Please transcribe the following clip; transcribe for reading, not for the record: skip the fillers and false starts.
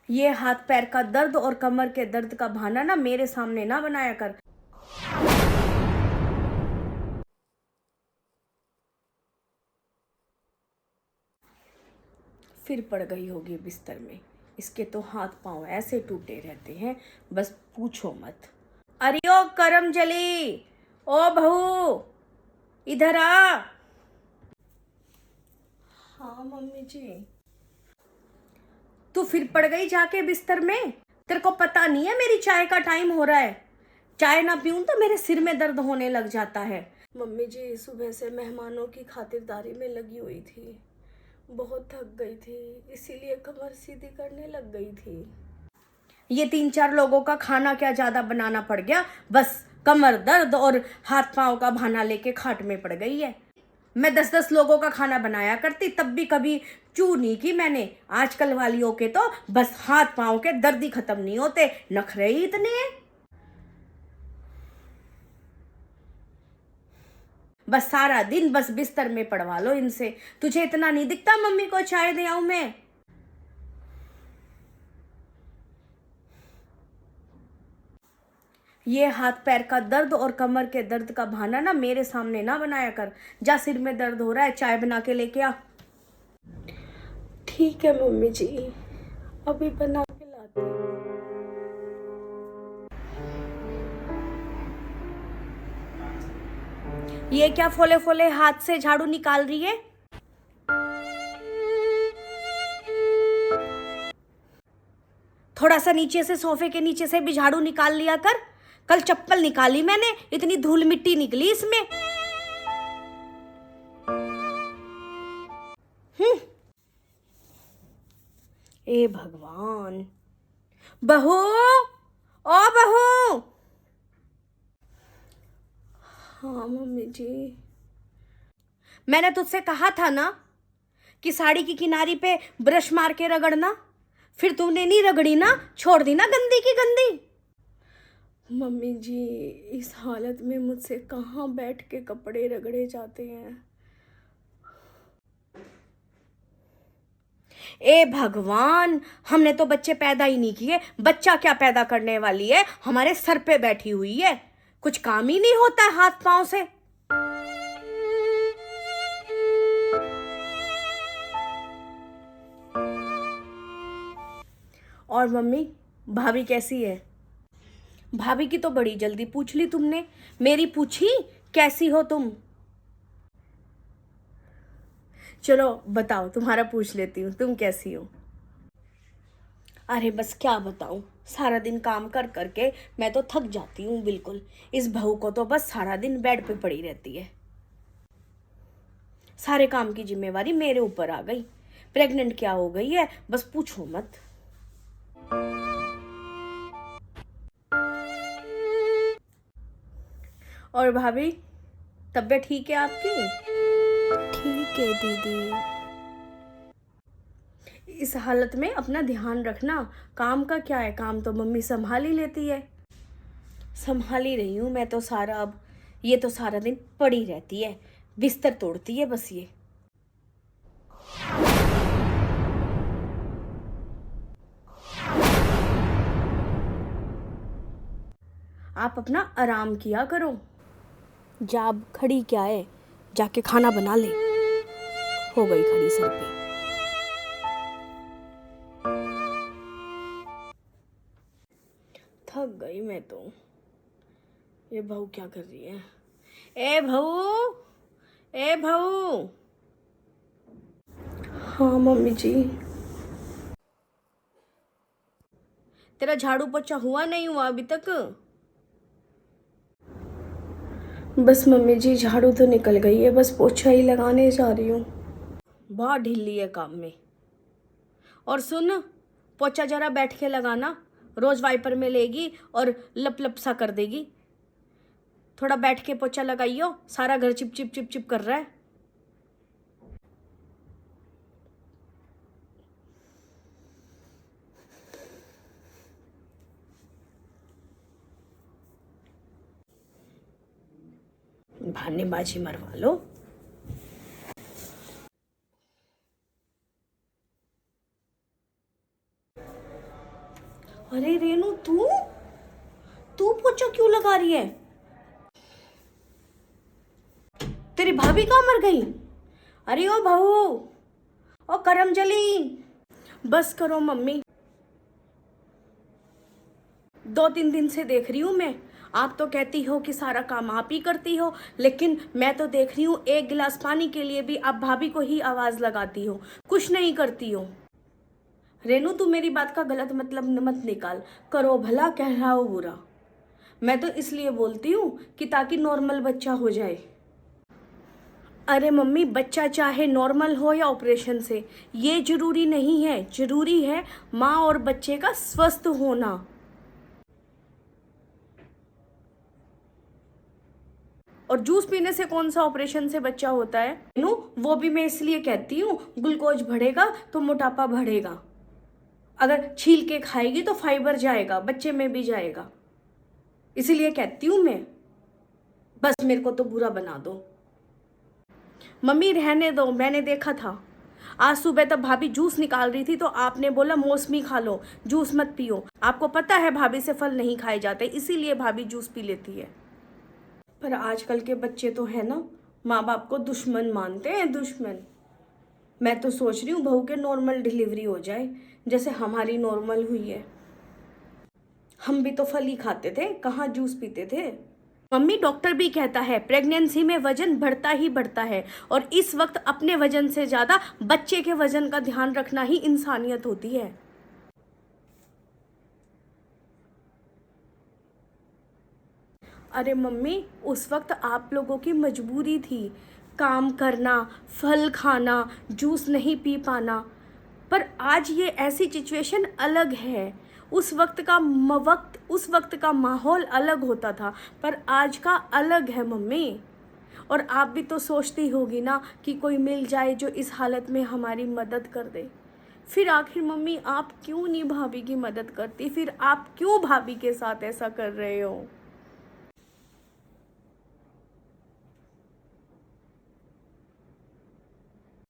ये हाथ पैर का दर्द और कमर के दर्द का बहाना ना मेरे सामने ना बनाया कर। फिर पड़ गई होगी बिस्तर में। इसके तो हाथ पांव ऐसे टूटे रहते हैं, बस पूछो मत। अरे ओ करम जली, ओ बहू, इधर आ। हाँ मम्मी जी। तू फिर पड़ गई जाके बिस्तर में। तेरे को पता नहीं है मेरी चाय का टाइम हो रहा है। चाय ना पीऊं तो मेरे सिर में दर्द होने लग जाता है। मम्मी जी सुबह से मेहमानों की खातिरदारी में लगी हुई थी, बहुत थक गई थी, इसीलिए कमर सीधी करने लग गई थी। ये 3-4 लोगों का खाना क्या ज्यादा बनाना पड़ गया, बस कमर दर्द और हाथ पांव का बहाना लेके खाट में पड़ गई है। मैं 10-10 लोगों का खाना बनाया करती, तब भी कभी चू नहीं की मैंने। आजकल वालियों के तो बस हाथ पांव के दर्द ही खत्म नहीं होते, नखरे ही इतने हैं। बस सारा दिन बस बिस्तर में पड़वा लो इनसे। तुझे इतना नहीं दिखता मम्मी को चाय दे आऊं मैं? ये हाथ पैर का दर्द और कमर के दर्द का बहाना ना मेरे सामने ना बनाया कर। जा, सिर में दर्द हो रहा है, चाय बना के लेके आ। ठीक है मम्मी जी, अभी बना के लाती हूँ। ये क्या फोले फोले हाथ से झाड़ू निकाल रही है? थोड़ा सा नीचे से, सोफे के नीचे से भी झाड़ू निकाल लिया कर। कल चप्पल निकाली मैंने, इतनी धूल मिट्टी निकली इसमें। ए भगवान। बहू, ओ बहू। हाँ मम्मी जी। मैंने तुझसे कहा था ना कि साड़ी की किनारी पे ब्रश मार के रगड़ना, फिर तूने नहीं रगड़ी ना, छोड़ दी ना गंदी की गंदी। मम्मी जी इस हालत में मुझसे कहाँ बैठ के कपड़े रगड़े जाते हैं। ए भगवान, हमने तो बच्चे पैदा ही नहीं किए, बच्चा क्या पैदा करने वाली है, हमारे सर पे बैठी हुई है। कुछ काम ही नहीं होता है हाथ पांव से। और मम्मी, भाभी कैसी है? भाभी की तो बड़ी जल्दी पूछ ली तुमने, मेरी पूछी कैसी हो तुम? चलो बताओ, तुम्हारा पूछ लेती हूँ, तुम कैसी हो? अरे बस क्या बताऊं, सारा दिन काम कर करके मैं तो थक जाती हूँ बिल्कुल। इस बहू को तो बस सारा दिन बेड पे पड़ी रहती है। सारे काम की जिम्मेवारी मेरे ऊपर आ गई। प्रेग्नेंट क्या हो गई है, बस पूछो मत। और भाभी, तबीयत ठीक है आपकी? ठीक है दीदी। इस हालत में अपना ध्यान रखना। काम का क्या है, काम तो मम्मी संभाल ही लेती है। संभाल ही रही हूँ मैं तो सारा। अब ये तो सारा दिन पड़ी रहती है, बिस्तर तोड़ती है बस ये। आप अपना आराम किया करो। जा, अब खड़ी क्या है, जाके खाना बना ले। हो गई खड़ी सर पे। थक गई मैं तो। ये बहू क्या कर रही है? ए बहू, ए बहू। हाँ मम्मी जी। तेरा झाड़ू पोछा हुआ नहीं हुआ अभी तक? बस मम्मी जी झाड़ू तो निकल गई है, बस पोछा ही लगाने जा रही हूँ। बहुत ढीली है काम में। और सुन, पोछा जरा बैठ के लगाना, रोज वाइपर में लेगी और लप लप सा कर देगी। थोड़ा बैठ के पोछा लगाइयो, सारा घर चिप चिप चिप चिप कर रहा है। बहानेबाजी मरवा लो। अरे रेनू, तू तू पोछा क्यों लगा रही है? तेरी भाभी कहाँ मर गई? अरे ओ बहू, ओ करमजली, बस करो मम्मी। 2-3 दिन से देख रही हूँ मैं, आप तो कहती हो कि सारा काम आप ही करती हो, लेकिन मैं तो देख रही हूँ एक गिलास पानी के लिए भी आप भाभी को ही आवाज लगाती हो, कुछ नहीं करती हो। रेनू, तू मेरी बात का गलत मतलब मत निकाल। करो भला, कहलाओ बुरा। मैं तो इसलिए बोलती हूँ कि ताकि नॉर्मल बच्चा हो जाए। अरे मम्मी, बच्चा चाहे नॉर्मल हो या ऑपरेशन से, ये जरूरी नहीं है। जरूरी है माँ और बच्चे का स्वस्थ होना। और जूस पीने से कौन सा ऑपरेशन से बच्चा होता है? नो, वो भी मैं इसलिए कहती हूँ, ग्लूकोज बढ़ेगा तो मोटापा बढ़ेगा। अगर छील के खाएगी तो फाइबर जाएगा, बच्चे में भी जाएगा। इसीलिए कहती हूँ मैं, बस मेरे को तो बुरा बना दो। मम्मी रहने दो, मैंने देखा था। आज सुबह तब भाभी जूस निकाल रही थी तो आपने बोला मौसमी खा लो, जूस मत पियो। आपको पता है भाभी से फल नहीं खाए जाते, इसीलिए भाभी जूस पी लेती है। पर आजकल के बच्चे तो है ना, माँ बाप को दुश्मन मानते हैं, दुश्मन। मैं तो सोच रही हूँ बहू के नॉर्मल डिलीवरी हो जाए, जैसे हमारी नॉर्मल हुई है। हम भी तो फल ही खाते थे, कहाँ जूस पीते थे। मम्मी, डॉक्टर भी कहता है प्रेगनेंसी में वजन बढ़ता ही बढ़ता है, और इस वक्त अपने वजन से ज्यादा बच्चे के वजन का ध्यान रखना ही इंसानियत होती है। अरे मम्मी, उस वक्त आप लोगों की मजबूरी थी, काम करना, फल खाना, जूस नहीं पी पाना। पर आज ये ऐसी सिचुएशन अलग है। उस वक्त का माहौल अलग होता था, पर आज का अलग है मम्मी। और आप भी तो सोचती होगी ना कि कोई मिल जाए जो इस हालत में हमारी मदद कर दे। फिर आखिर मम्मी आप क्यों नहीं भाभी की मदद करती? फिर आप क्यों भाभी के साथ ऐसा कर रहे हो?